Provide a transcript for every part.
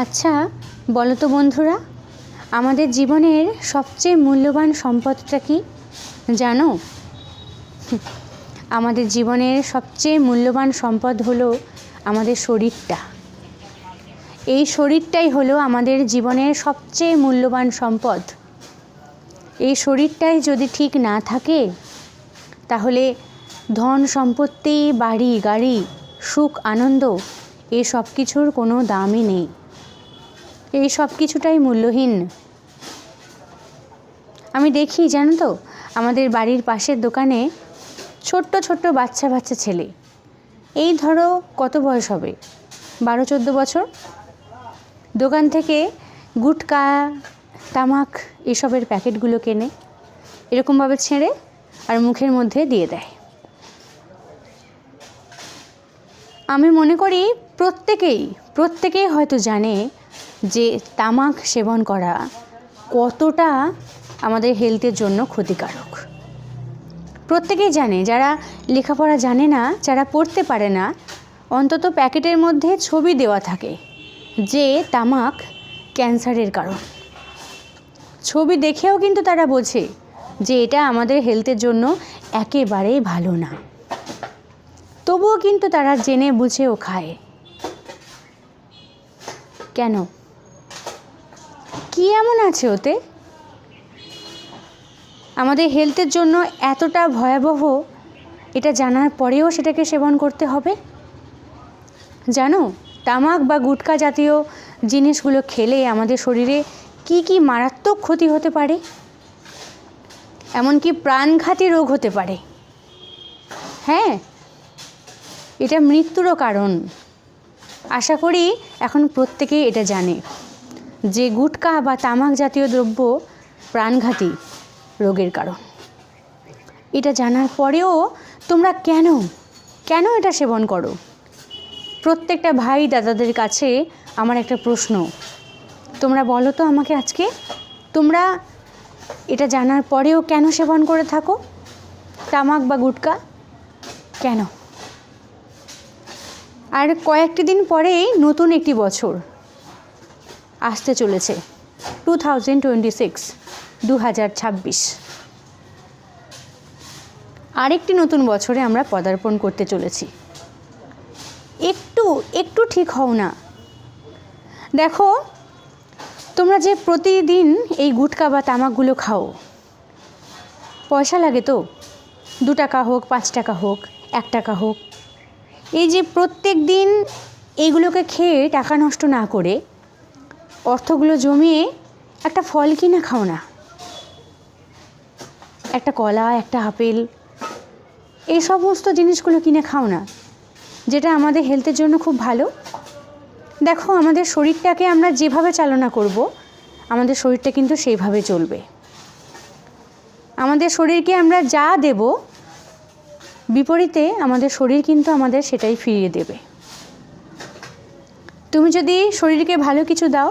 আচ্ছা বলো তো বন্ধুরা, আমাদের জীবনের সবচেয়ে মূল্যবান সম্পদটা কি জানো? আমাদের জীবনের সবচেয়ে মূল্যবান সম্পদ হলো আমাদের শরীরটা। এই শরীরটাই হলো আমাদের জীবনের সবচেয়ে মূল্যবান সম্পদ। এই শরীরটাই যদি ঠিক না থাকে তাহলে ধন সম্পত্তি, বাড়ি গাড়ি, সুখ আনন্দ এই সব কিছুর কোনো দামই নেই। এই সব কিছুটাই মূল্যহীন। আমি দেখি জানো তো, আমাদের বাড়ির পাশের দোকানে ছোট্ট ছোট্ট বাচ্চা বাচ্চা ছেলে, এই ধরো কত বয়স হবে, 12-14 বছর, দোকান থেকে গুটকা, তামাক এসবের প্যাকেটগুলো কেনে, এরকমভাবে ছেড়ে আর মুখের মধ্যে দিয়ে দেয়। আমি মনে করি প্রত্যেকেই হয়তো জানে যে তামাক সেবন করা কতটা আমাদের হেলথের জন্য ক্ষতিকারক। প্রত্যেকেই জানে, যারা লেখাপড়া জানে না, যারা পড়তে পারে না, অন্তত প্যাকেটের মধ্যে ছবি দেওয়া থাকে যে তামাক ক্যান্সারের কারণ। ছবি দেখেও কিন্তু তারা বোঝে যে এটা আমাদের হেলথের জন্য একেবারেই ভালো না, তবুও কিন্তু তারা জেনে বুঝেও খায়। কেন? কি এমন আছে ওতে আমাদের হেলথের জন্য এতটা ভয়াবহ, এটা জানার পরেও সেটাকে সেবন করতে হবে? জানো, তামাক বা গুটকা জাতীয় জিনিসগুলো খেলে আমাদের শরীরে কি কি মারাত্মক ক্ষতি হতে পারে, এমনকি প্রাণঘাতী রোগ হতে পারে। হ্যাঁ, এটা মৃত্যুরও কারণ। আশা করি এখন প্রত্যেকেই এটা জানে যে গুটকা বা তামাক জাতীয় দ্রব্য প্রাণঘাতী রোগের কারণ। এটা জানার পরেও তোমরা কেন এটা সেবন করো? প্রত্যেকটা ভাই দাদাদের কাছে আমার একটা প্রশ্ন, তোমরা বলো তো আমাকে আজকে, তোমরা এটা জানার পরেও কেন সেবন করে থাকো তামাক বা গুটকা? কেন? আর কয়েকটি দিন পরেই নতুন একটি বছর আসতে চলেছে, 2026। আরেকটি নতুন বছরে আমরা পদার্পণ করতে চলেছি। একটু ঠিক হও না। দেখো, তোমরা যে প্রতিদিন এই গুটকা বা তামাকগুলো খাও, পয়সা লাগে তো, 2 টাকা হোক, 5 টাকা হোক, 1 টাকা হোক। এই যে প্রত্যেক দিন এইগুলোকে খেয়ে টাকা নষ্ট না করে অর্থগুলো জমিয়ে একটা ফল কিনে খাও না, একটা কলা, একটা আপেল, এই সমস্ত জিনিসগুলো কিনে খাও না, যেটা আমাদের হেলথের জন্য খুব ভালো। দেখো, আমাদের শরীরটাকে আমরা যেভাবে চালনা করব, আমাদের শরীরটা কিন্তু সেইভাবে চলবে। আমাদের শরীরকে আমরা যা দেব, বিপরীতে আমাদের শরীর কিন্তু আমাদের সেটাই ফিরিয়ে দেবে। তুমি যদি শরীরকে ভালো কিছু দাও,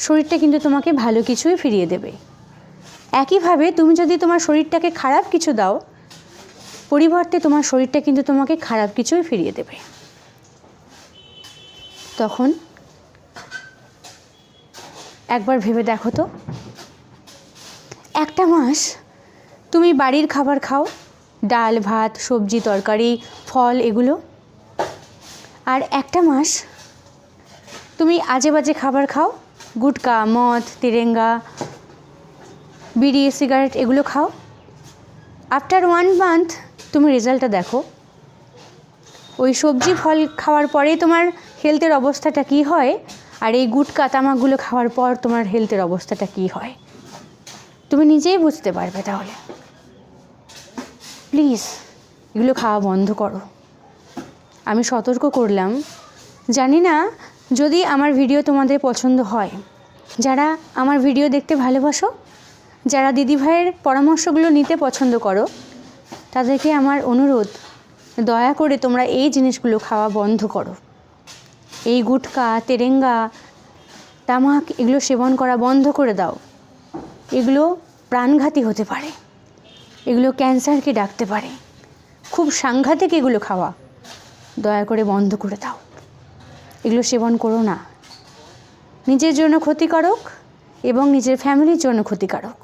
শরীরটা কিন্তু তোমাকে ভালো কিছুই ফিরিয়ে দেবে। একইভাবে তুমি যদি তোমার শরীরটাকে খারাপ কিছু দাও, পরিবর্তে তোমার শরীরটা কিন্তু তোমাকে খারাপ কিছুই ফিরিয়ে দেবে। তখন একবার ভেবে দেখো তো, একটা মাস তুমি বাড়ির খাবার খাও, ডাল ভাত সবজি তরকারি ফল এগুলো, আর একটা মাস তুমি আজে বাজে খাবার খাও, গুটকা, মদ, তেরেঙ্গা, বিড়ি, সিগারেট এগুলো খাও। আফটার 1 মান্থ তুমি রেজাল্টটা দেখো। ওই সবজি ফল খাওয়ার পরেই তোমার হেলথের অবস্থাটা কী হয়, আর এই গুটকা তামাকগুলো খাওয়ার পর তোমার হেলথের অবস্থাটা কী হয়, তুমি নিজেই বুঝতে পারবে। তাহলে প্লিজ এগুলো খাওয়া বন্ধ করো। আমি সতর্ক করলাম। জানি না যদি আমার ভিডিও তোমাদের পছন্দ হয়, যারা আমার ভিডিও দেখতে ভালোবাসো, যারা দিদিভাইয়ের পরামর্শগুলো নিতে পছন্দ করো, তাদেরকে আমার অনুরোধ, দয়া করে তোমরা এই জিনিসগুলো খাওয়া বন্ধ করো। এই গুটকা, তেরেঙ্গা, তামাক এগুলো সেবন করা বন্ধ করে দাও। এগুলো প্রাণঘাতী হতে পারে, এগুলো ক্যান্সারকে ডাকতে পারে, খুব সাংঘাতিক এগুলো খাওয়া। দয়া করে বন্ধ করে দাও, এগুলো সেবন করো না। নিজের জন্য ক্ষতিকারক এবং নিজের ফ্যামিলির জন্য ক্ষতিকারক।